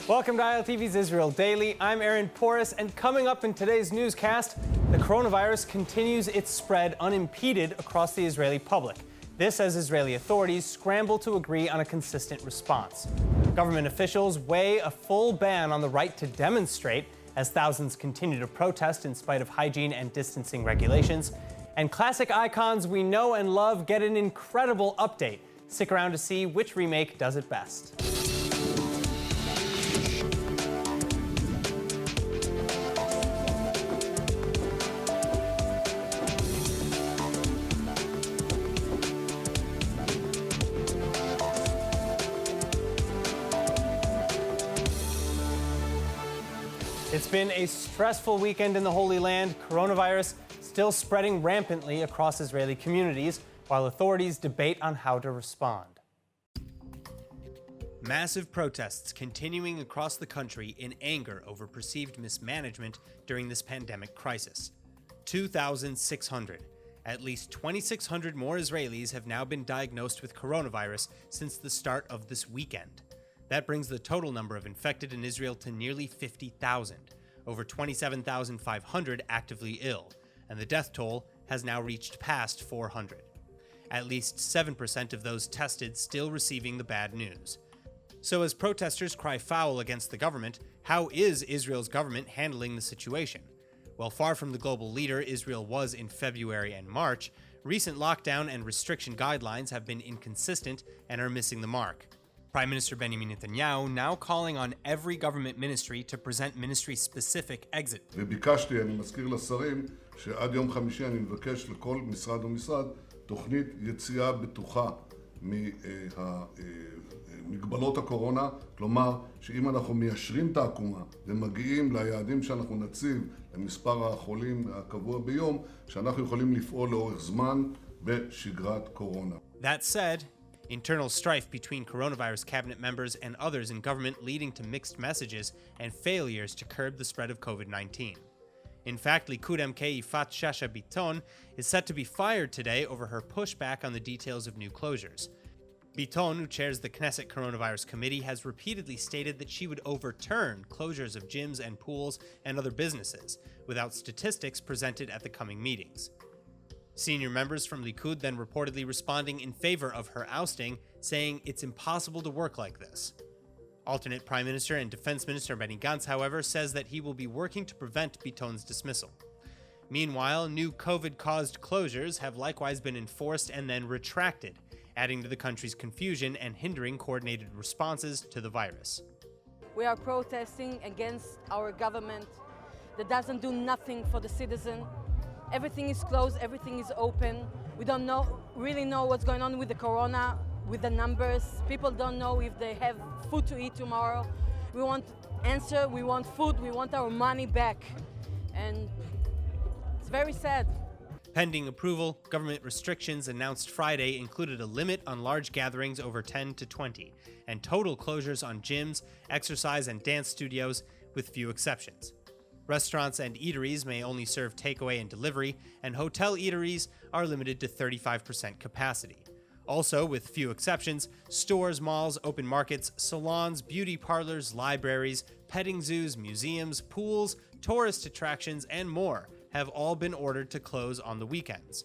Welcome to ILTV's Israel Daily. I'm Aaron Porras, and coming up in today's newscast, the coronavirus continues its spread unimpeded across the Israeli public. This as Israeli authorities scramble to agree on a consistent response. Government officials weigh a full ban on the right to demonstrate as thousands continue to protest in spite of hygiene and distancing regulations. And classic icons we know and love get an incredible update. Stick around to see which remake does it best. It's been a stressful weekend in the Holy Land. Coronavirus still spreading rampantly across Israeli communities, while authorities debate on how to respond. Massive protests continuing across the country in anger over perceived mismanagement during this pandemic crisis. 2,600. At least 2,600 more Israelis have now been diagnosed with coronavirus since the start of this weekend. That brings the total number of infected in Israel to nearly 50,000, over 27,500 actively ill, and the death toll has now reached past 400. At least 7% of those tested still receiving the bad news. So as protesters cry foul against the government, how is Israel's government handling the situation? While far from the global leader Israel was in February and March, recent lockdown and restriction guidelines have been inconsistent and are missing the mark. Prime Minister Benjamin Netanyahu now calling on every government ministry to present ministry-specific exit. וביקשתי, אני מזכיר לשרים, שעד יום חמישי אני מבקש לכל משרד ומשרד תוכנית יציאה בטוחה ממגבלות הקורונה, כלומר שאם אנחנו מיישרים את העקומה ומגיעים ליעדים שאנחנו נציב למספר החולים הקבוע ביום, שאנחנו יכולים לפעול לאורך זמן בשגרת קורונה. That said, internal strife between coronavirus cabinet members and others in government leading to mixed messages and failures to curb the spread of COVID-19. In fact, Likud MK Yifat Shasha Biton is set to be fired today over her pushback on the details of new closures. Biton, who chairs the Knesset Coronavirus Committee, has repeatedly stated that she would overturn closures of gyms and pools and other businesses without statistics presented at the coming meetings. Senior members from Likud then reportedly responding in favor of her ousting, saying it's impossible to work like this. Alternate Prime Minister and Defense Minister Benny Gantz, however, says that he will be working to prevent Biton's dismissal. Meanwhile, new COVID-caused closures have likewise been enforced and then retracted, adding to the country's confusion and hindering coordinated responses to the virus. We are protesting against our government that doesn't do nothing for the citizen. Everything is closed, everything is open. We don't really know what's going on with the corona, with the numbers. People don't know if they have food to eat tomorrow. We want answer, we want food, we want our money back. And it's very sad. Pending approval, government restrictions announced Friday included a limit on large gatherings over 10 to 20, and total closures on gyms, exercise and dance studios, with few exceptions. Restaurants and eateries may only serve takeaway and delivery, and hotel eateries are limited to 35% capacity. Also, with few exceptions, stores, malls, open markets, salons, beauty parlors, libraries, petting zoos, museums, pools, tourist attractions, and more have all been ordered to close on the weekends.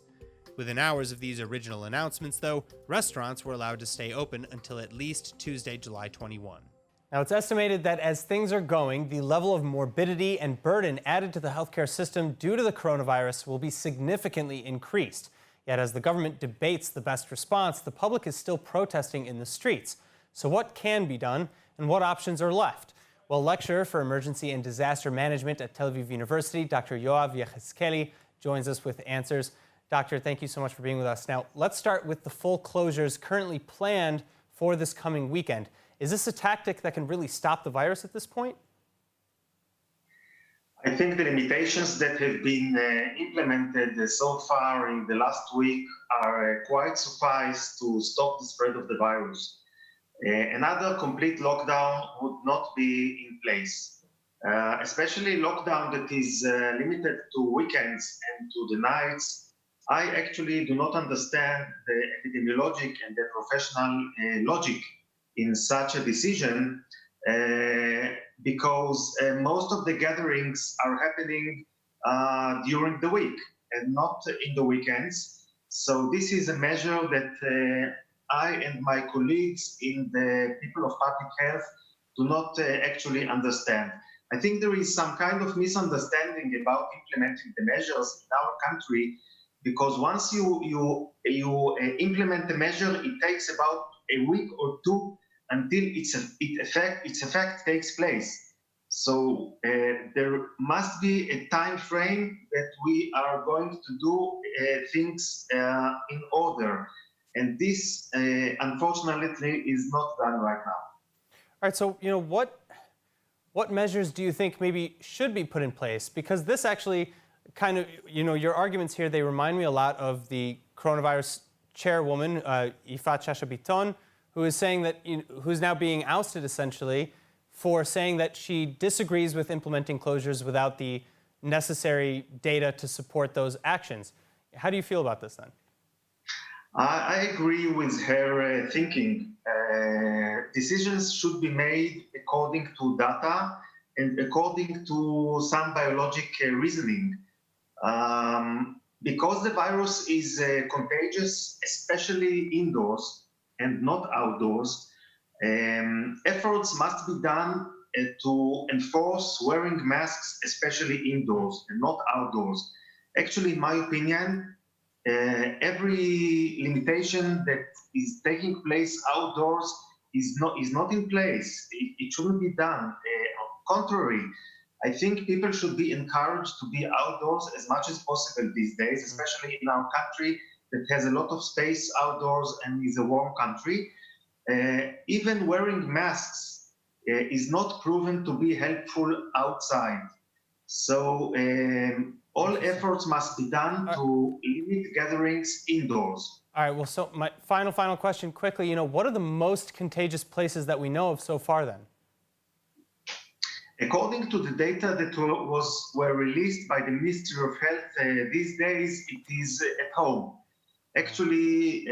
Within hours of these original announcements, though, restaurants were allowed to stay open until at least Tuesday, July 21. Now, it's estimated that as things are going, the level of morbidity and burden added to the healthcare system due to the coronavirus will be significantly increased. Yet as the government debates the best response, the public is still protesting in the streets. So what can be done and what options are left? Well, lecturer for emergency and disaster management at Tel Aviv University, Dr. Yoav Yechezkeli, joins us with answers. Doctor, thank you so much for being with us. Now, let's start with the full closures currently planned for this coming weekend. Is this a tactic that can really stop the virus at this point? I think the limitations that have been implemented so far in the last week are quite suffice to stop the spread of the virus. Another complete lockdown would not be in place, especially lockdown that is limited to weekends and to the nights. I actually do not understand the epidemiologic and the professional logic in such a decision, because most of the gatherings are happening during the week and not in the weekends. So this is a measure that I and my colleagues in the people of public health do not actually understand. I think there is some kind of misunderstanding about implementing the measures in our country, because once you implement the measure, it takes about a week or two until its effect takes place. So there must be a time frame that we are going to do things in order. And this, unfortunately, is not done right now. All right, so what measures do you think maybe should be put in place? Because this actually kind of, your arguments here, they remind me a lot of the coronavirus chairwoman, Yifat Shasha-Biton, who is saying that, who's now being ousted essentially for saying that she disagrees with implementing closures without the necessary data to support those actions. How do you feel about this then? I agree with her thinking. Decisions should be made according to data and according to some biologic reasoning. Because the virus is contagious, especially indoors and not outdoors, efforts must be done to enforce wearing masks, especially indoors and not outdoors. Actually, in my opinion, every limitation that is taking place outdoors is not in place. It shouldn't be done. On the contrary, I think people should be encouraged to be outdoors as much as possible these days, especially in our country that has a lot of space outdoors and is a warm country. Even wearing masks is not proven to be helpful outside. So all efforts must be done to limit gatherings indoors. All right, well, so my final question quickly, what are the most contagious places that we know of so far then? According to the data that were released by the Ministry of Health these days, it is at home. Actually,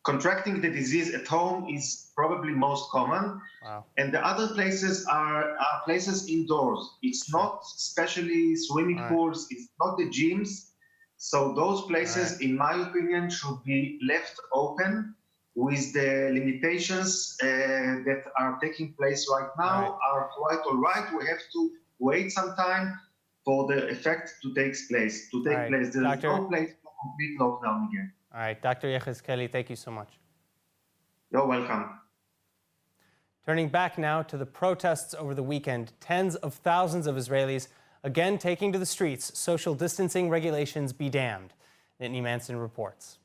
contracting the disease at home is probably most common. Wow. And the other places are places indoors. It's not especially swimming pools, it's not the gyms. So those places, in my opinion, should be left open with the limitations that are taking place right now are quite all right. We have to wait some time for the effect to take place. There is no place for complete lockdown again. All right, Dr. Yechezkeli, thank you so much. You're welcome. Turning back now to the protests over the weekend, tens of thousands of Israelis again taking to the streets. Social distancing regulations be damned. Nittany Manson reports.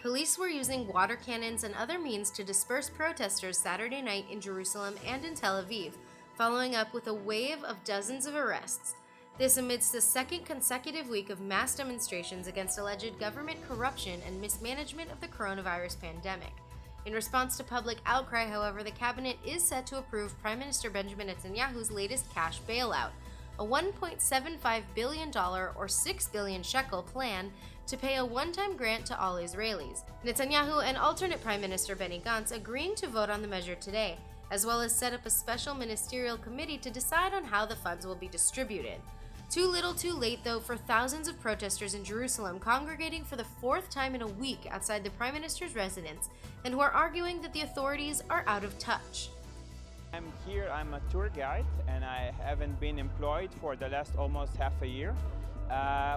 Police were using water cannons and other means to disperse protesters Saturday night in Jerusalem and in Tel Aviv, following up with a wave of dozens of arrests. This amidst the second consecutive week of mass demonstrations against alleged government corruption and mismanagement of the coronavirus pandemic. In response to public outcry, however, the cabinet is set to approve Prime Minister Benjamin Netanyahu's latest cash bailout, a $1.75 billion or 6 billion shekel plan to pay a one-time grant to all Israelis. Netanyahu and alternate Prime Minister Benny Gantz agreeing to vote on the measure today, as well as set up a special ministerial committee to decide on how the funds will be distributed. Too little too late, though, for thousands of protesters in Jerusalem congregating for the fourth time in a week outside the Prime Minister's residence and who are arguing that the authorities are out of touch. I'm here, I'm a tour guide, and I haven't been employed for the last almost half a year.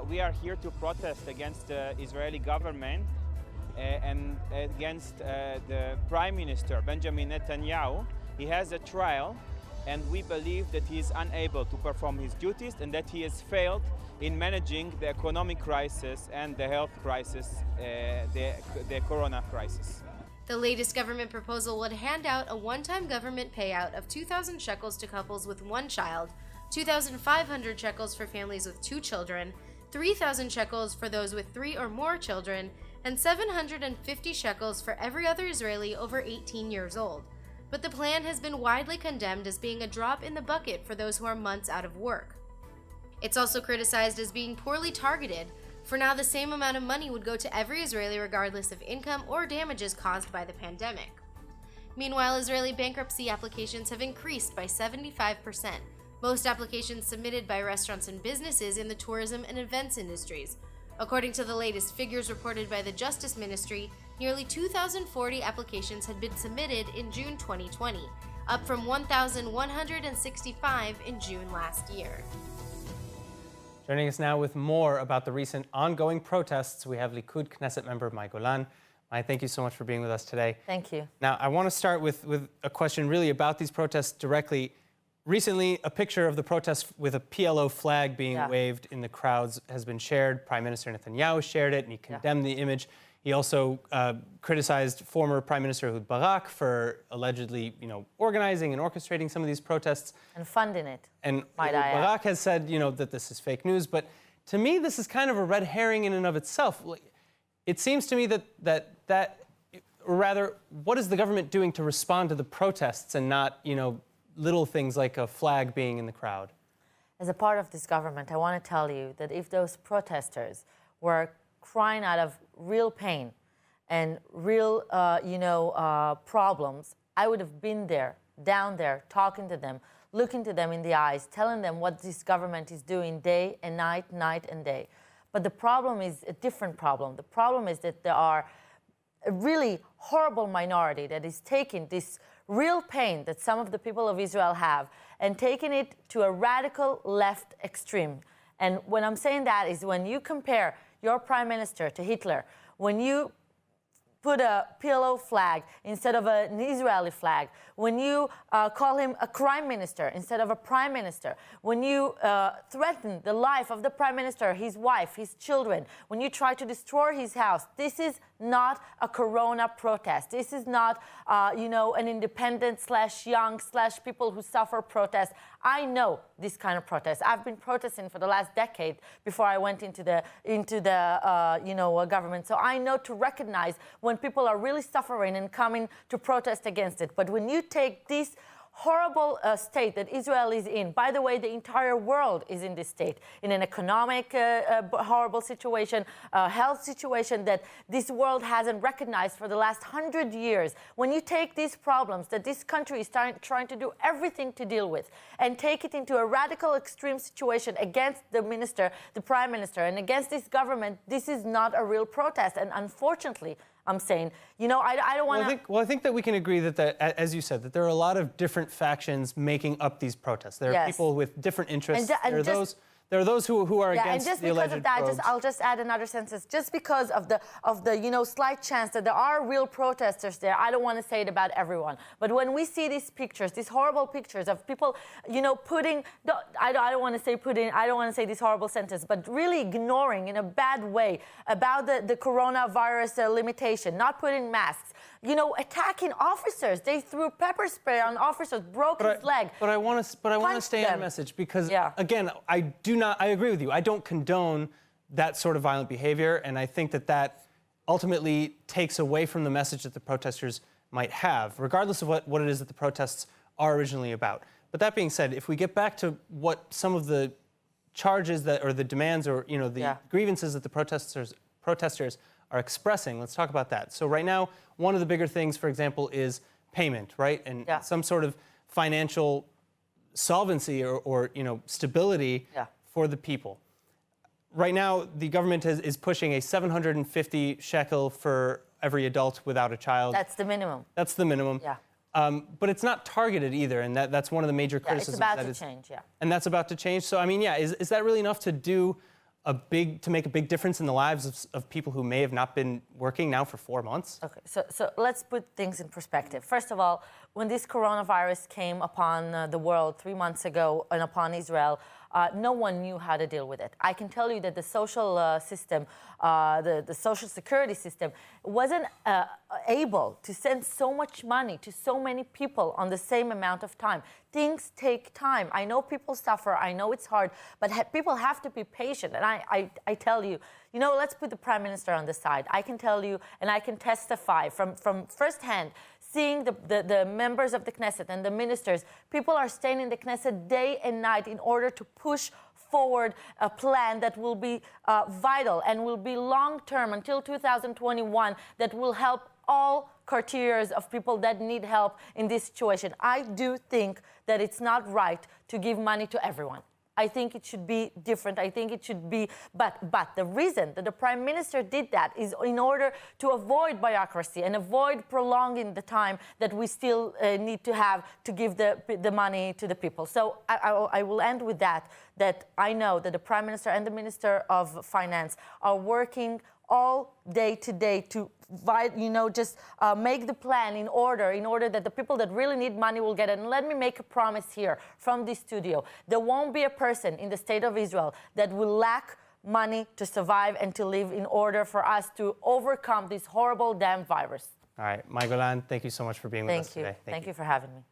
We are here to protest against the Israeli government and against the Prime Minister, Benjamin Netanyahu. He has a trial, and we believe that he is unable to perform his duties and that he has failed in managing the economic crisis and the health crisis, the corona crisis. The latest government proposal would hand out a one-time government payout of 2,000 shekels to couples with one child, 2,500 shekels for families with 2 children, 3,000 shekels for those with 3 or more children, and 750 shekels for every other Israeli over 18 years old. But the plan has been widely condemned as being a drop in the bucket for those who are months out of work. It's also criticized as being poorly targeted, For now, the same amount of money would go to every Israeli regardless of income or damages caused by the pandemic. Meanwhile, Israeli bankruptcy applications have increased by 75%, most applications submitted by restaurants and businesses in the tourism and events industries. According to the latest figures reported by the Justice Ministry, nearly 2,040 applications had been submitted in June 2020, up from 1,165 in June last year. Joining us now with more about the recent ongoing protests, we have Likud Knesset member Mai Golan. Mai, thank you so much for being with us today. Thank you. Now, I want to start with a question really about these protests directly. Recently, a picture of the protests with a PLO flag being waved in the crowds has been shared. Prime Minister Netanyahu shared it, and he condemned the image. He also criticized former Prime Minister Ehud Barak for allegedly, organizing and orchestrating some of these protests. And funding it. And Barak has said, that this is fake news. But to me, this is kind of a red herring in and of itself. It seems to me or rather, what is the government doing to respond to the protests and not, little things like a flag being in the crowd? As a part of this government, I want to tell you that if those protesters were crying out of real pain and real, problems, I would have been there, down there, talking to them, looking to them in the eyes, telling them what this government is doing day and night, night and day. But the problem is a different problem. The problem is that there are a really horrible minority that is taking this real pain that some of the people of Israel have and taking it to a radical left extreme. And when I'm saying that is when you compare your prime minister to Hitler, when you put a PLO flag instead of an Israeli flag, when you call him a crime minister instead of a prime minister, when you threaten the life of the prime minister, his wife, his children, when you try to destroy his house, this is not a corona protest. This is not, an independent / young / people who suffer protest. I know this kind of protest. I've been protesting for the last decade before I went into the government. So I know to recognize when people are really suffering and coming to protest against it. But when you take this horrible state that Israel is in. By the way, the entire world is in this state, in an economic horrible situation, health situation that this world hasn't recognized for the last 100 years. When you take these problems that this country is trying to do everything to deal with and take it into a radical extreme situation against the minister, the prime minister, and against this government, this is not a real protest. And unfortunately, I'm saying, I don't want to... I think that we can agree that, as you said, that there are a lot of different factions making up these protests. There are people with different interests. There are those who are against the alleged probes. And I'll just add another sentence. Just because of the slight chance that there are real protesters there, I don't want to say it about everyone. But when we see these pictures, these horrible pictures of people, putting, I don't want to say this horrible sentence, but really ignoring in a bad way about the coronavirus limitation, not putting masks, attacking officers. They threw pepper spray on officers, broke his leg. But I want to stay on message because, again, I agree with you. I don't condone that sort of violent behavior, and I think that ultimately takes away from the message that the protesters might have, regardless of what it is that the protests are originally about. But that being said, if we get back to what some of the charges or the demands or the grievances that the protesters are expressing, let's talk about that. So right now, one of the bigger things, for example, is payment, right? And some sort of financial solvency or stability for the people. Right now, the government is pushing a 750 shekel for every adult without a child. That's the minimum. That's the minimum. Yeah. But it's not targeted either, and that's one of the major criticisms. It's about to change, And that's about to change. So, I mean, is that really enough to to make a big difference in the lives of people who may have not been working now for 4 months? Okay, so let's put things in perspective. First of all, when this coronavirus came upon the world 3 months ago and upon Israel, no one knew how to deal with it. I can tell you that the social system, the social security system, wasn't able to send so much money to so many people on the same amount of time. Things take time. I know people suffer. I know it's hard, but people have to be patient. And I tell you, let's put the prime minister on the side. I can tell you, and I can testify from firsthand, seeing the members of the Knesset and the ministers, people are staying in the Knesset day and night in order to push forward plan that will be vital and will be long-term until 2021 that will help all criteria of people that need help in this situation. I do think that it's not right to give money to everyone. I think it should be different. I think it should be, but the reason that the Prime Minister did that is in order to avoid bureaucracy and avoid prolonging the time that we still need to have to give the money to the people. So I will end with that I know that the Prime Minister and the Minister of Finance are working all day today to just make the plan in order that the people that really need money will get it. And let me make a promise here from this studio. There won't be a person in the state of Israel that will lack money to survive and to live in order for us to overcome this horrible damn virus. All right, Mai Golan, thank you so much for being with us today. Thank you for having me.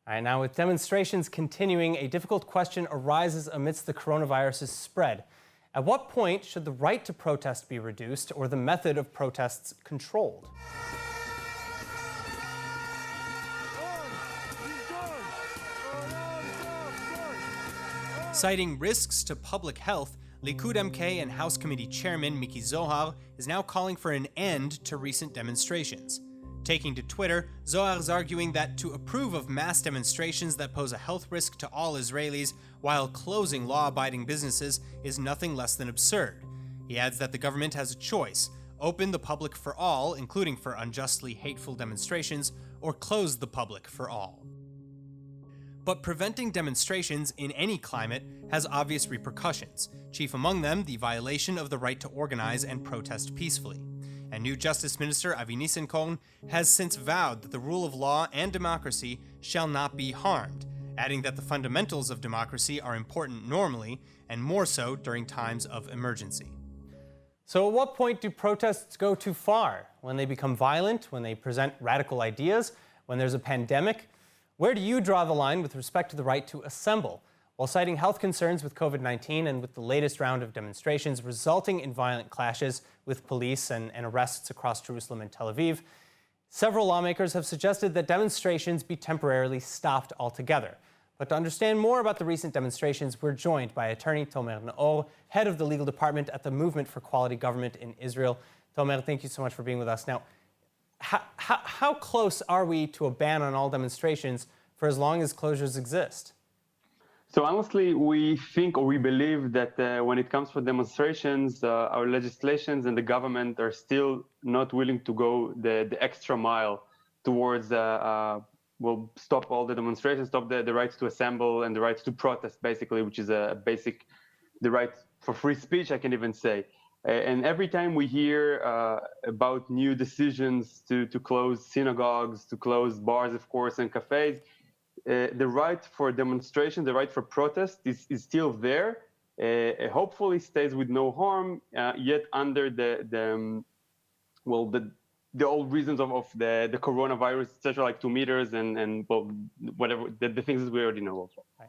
All right, now with demonstrations continuing, a difficult question arises amidst the coronavirus's spread. At what point should the right to protest be reduced or the method of protests controlled? Citing risks to public health, Likud MK and House Committee Chairman Miki Zohar is now calling for an end to recent demonstrations. Taking to Twitter, Zohar is arguing that to approve of mass demonstrations that pose a health risk to all Israelis while closing law-abiding businesses is nothing less than absurd. He adds that the government has a choice: open the public for all, including for unjustly hateful demonstrations, or close the public for all. But preventing demonstrations in any climate has obvious repercussions, chief among them the violation of the right to organize and protest peacefully. And new Justice Minister Avi Nissenkorn has since vowed that the rule of law and democracy shall not be harmed, adding that the fundamentals of democracy are important normally, and more so during times of emergency. So at what point do protests go too far? When they become violent, when they present radical ideas, when there's a pandemic? Where do you draw the line with respect to the right to assemble? While citing health concerns with COVID-19 and with the latest round of demonstrations resulting in violent clashes with police and arrests across Jerusalem and Tel Aviv, several lawmakers have suggested that demonstrations be temporarily stopped altogether. But to understand more about the recent demonstrations, we're joined by attorney Tomer Naor, head of the legal department at the Movement for Quality Government in Israel. Tomer, thank you so much for being with us. Now, how close are we to a ban on all demonstrations for as long as closures exist? So honestly, we think or we believe that when it comes for demonstrations, our legislations and the government are still not willing to go the extra mile towards stop all the demonstrations, stop the rights to assemble and the rights to protest, basically, which is the right for free speech, I can even say. And every time we hear about new decisions to close synagogues, to close bars, of course, and cafes, the right for demonstration, the right for protest is still there. Hopefully stays with no harm, yet under the old reasons of the coronavirus, etc., like 2 meters and whatever, the things that we already know of. All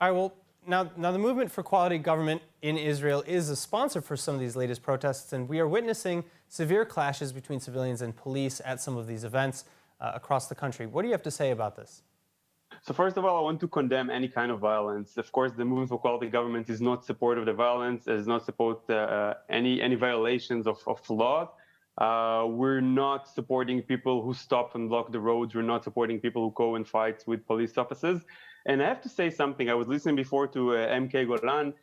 right, well, now the Movement for Quality Government in Israel is a sponsor for some of these latest protests, and we are witnessing severe clashes between civilians and police at some of these events across the country. What do you have to say about this? So first of all, I want to condemn any kind of violence. Of course, the Movement for Quality Government is not supportive of the violence, does not support any violations of laws. We're not supporting people who stop and block the roads. We're not supporting people who go and fight with police officers. And I have to say something. I was listening before to MK Golan.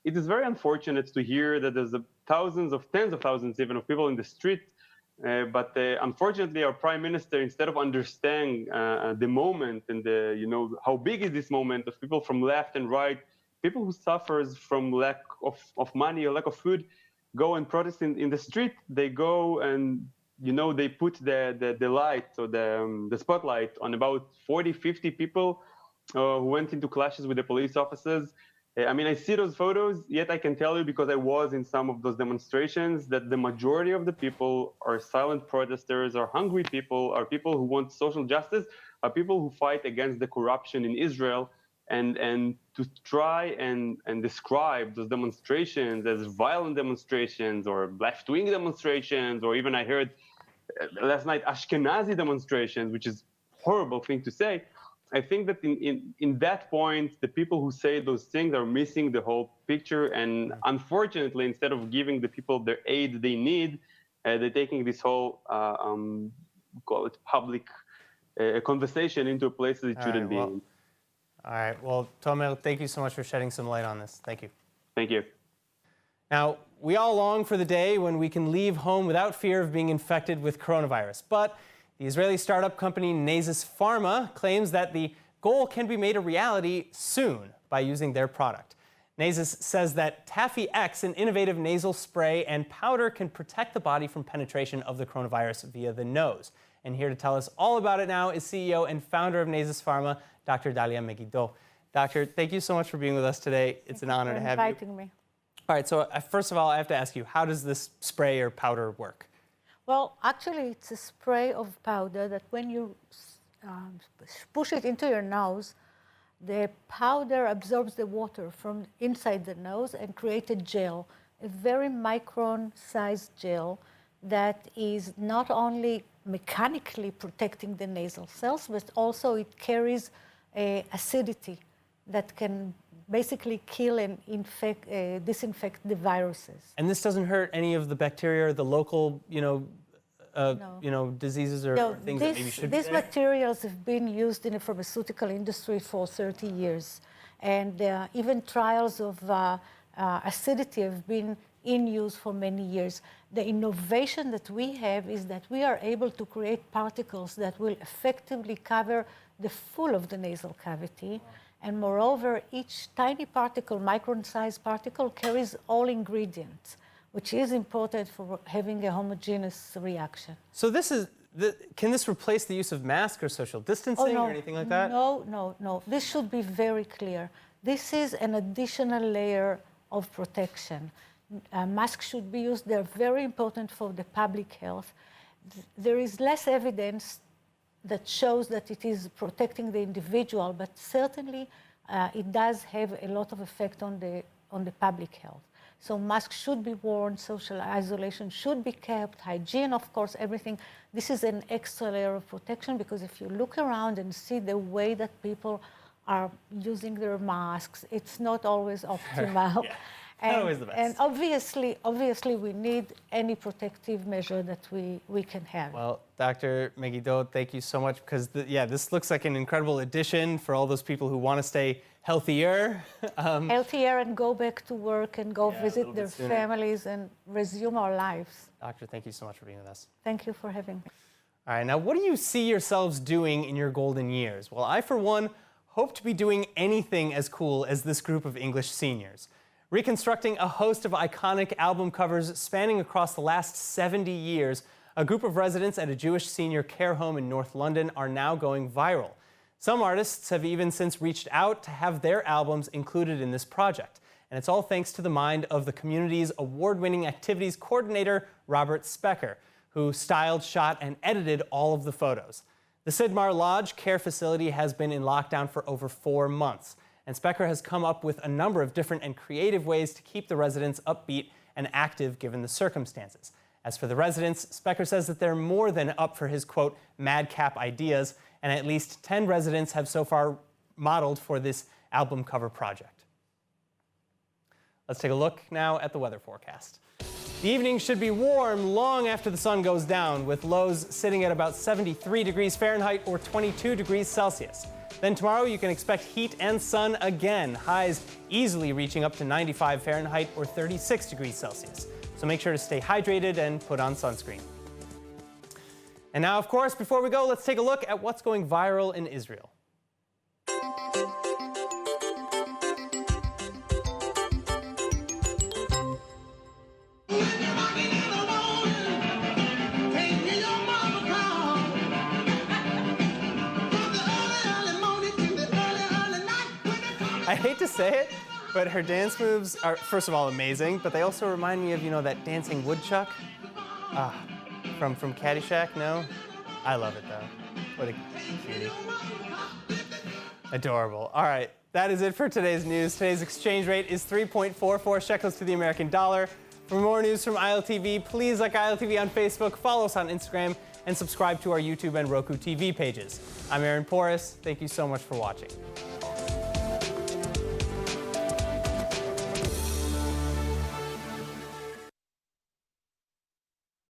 It is very unfortunate to hear that there's tens of thousands even of people in the street. But unfortunately, our prime minister, instead of understanding the moment and how big is this moment of people from left and right, people who suffers from lack of money or lack of food, go and protest in the street. They go and they put the light or the spotlight on about 40, 50 people who went into clashes with the police officers. I mean, I see those photos, yet I can tell you, because I was in some of those demonstrations, that the majority of the people are silent protesters, are hungry people, are people who want social justice, are people who fight against the corruption in Israel. And to try and describe those demonstrations as violent demonstrations or left-wing demonstrations, or even I heard last night Ashkenazi demonstrations, which is a horrible thing to say. I think that in that point, the people who say those things are missing the whole picture. And unfortunately, instead of giving the people the aid they need, they're taking this whole, call it public conversation into a place that it shouldn't be in. All right. Well, Tomer, thank you so much for shedding some light on this. Thank you. Thank you. Now, we all long for the day when we can leave home without fear of being infected with coronavirus. But the Israeli startup company Nasus Pharma claims that the goal can be made a reality soon by using their product. Nasus says that Taffy X, an innovative nasal spray and powder, can protect the body from penetration of the coronavirus via the nose. And here to tell us all about it now is CEO and founder of Nasus Pharma, Dr. Dalia Megiddo. Doctor, thank you so much for being with us today. It's an honor to have you. Thank you for inviting me. All right, so first of all, I have to ask you, how does this spray or powder work? Well, actually, it's a spray of powder that when you push it into your nose, the powder absorbs the water from inside the nose and creates a gel, a very micron-sized gel that is not only mechanically protecting the nasal cells, but also it carries acidity that can basically kill and disinfect the viruses. And this doesn't hurt any of the bacteria or the local, diseases or things that maybe should be These materials have been used in the pharmaceutical industry for 30 years. And even trials of acidity have been in use for many years. The innovation that we have is that we are able to create particles that will effectively cover the full of the nasal cavity. And moreover, each tiny particle, micron-sized particle, carries all ingredients, which is important for having a homogeneous reaction. So can this replace the use of masks or social distancing or anything like that? No. This should be very clear. This is an additional layer of protection. Masks should be used. They're very important for the public health. There is less evidence that shows that it is protecting the individual, but certainly it does have a lot of effect on the public health. So masks should be worn, social isolation should be kept, hygiene, of course, everything. This is an extra layer of protection because if you look around and see the way that people are using their masks, it's not always optimal. Not always the best. And obviously, we need any protective measure that we can have. Well, Dr. Megiddo, thank you so much because, this looks like an incredible addition for all those people who want to stay healthier. Healthier and go back to work and go visit their families and resume our lives. Doctor, thank you so much for being with us. Thank you for having me. All right, now what do you see yourselves doing in your golden years? Well, I, for one, hope to be doing anything as cool as this group of English seniors. Reconstructing a host of iconic album covers spanning across the last 70 years, a group of residents at a Jewish senior care home in North London are now going viral. Some artists have even since reached out to have their albums included in this project. And it's all thanks to the mind of the community's award-winning activities coordinator, Robert Specker, who styled, shot, and edited all of the photos. The Sidmar Lodge care facility has been in lockdown for over 4 months. And Specker has come up with a number of different and creative ways to keep the residents upbeat and active given the circumstances. As for the residents, Specker says that they're more than up for his, quote, madcap ideas, and at least 10 residents have so far modeled for this album cover project. Let's take a look now at the weather forecast. The evening should be warm long after the sun goes down, with lows sitting at about 73 degrees Fahrenheit or 22 degrees Celsius. Then tomorrow you can expect heat and sun again, highs easily reaching up to 95 Fahrenheit or 36 degrees Celsius. So make sure to stay hydrated and put on sunscreen. And now, of course, before we go, let's take a look at what's going viral in Israel. I hate to say it, but her dance moves are, first of all, amazing, but they also remind me of, that dancing woodchuck from Caddyshack, no? I love it, though. What a cutie. Adorable. All right, that is it for today's news. Today's exchange rate is 3.44 shekels to the American dollar. For more news from ILTV, please like ILTV on Facebook, follow us on Instagram, and subscribe to our YouTube and Roku TV pages. I'm Aaron Porras. Thank you so much for watching.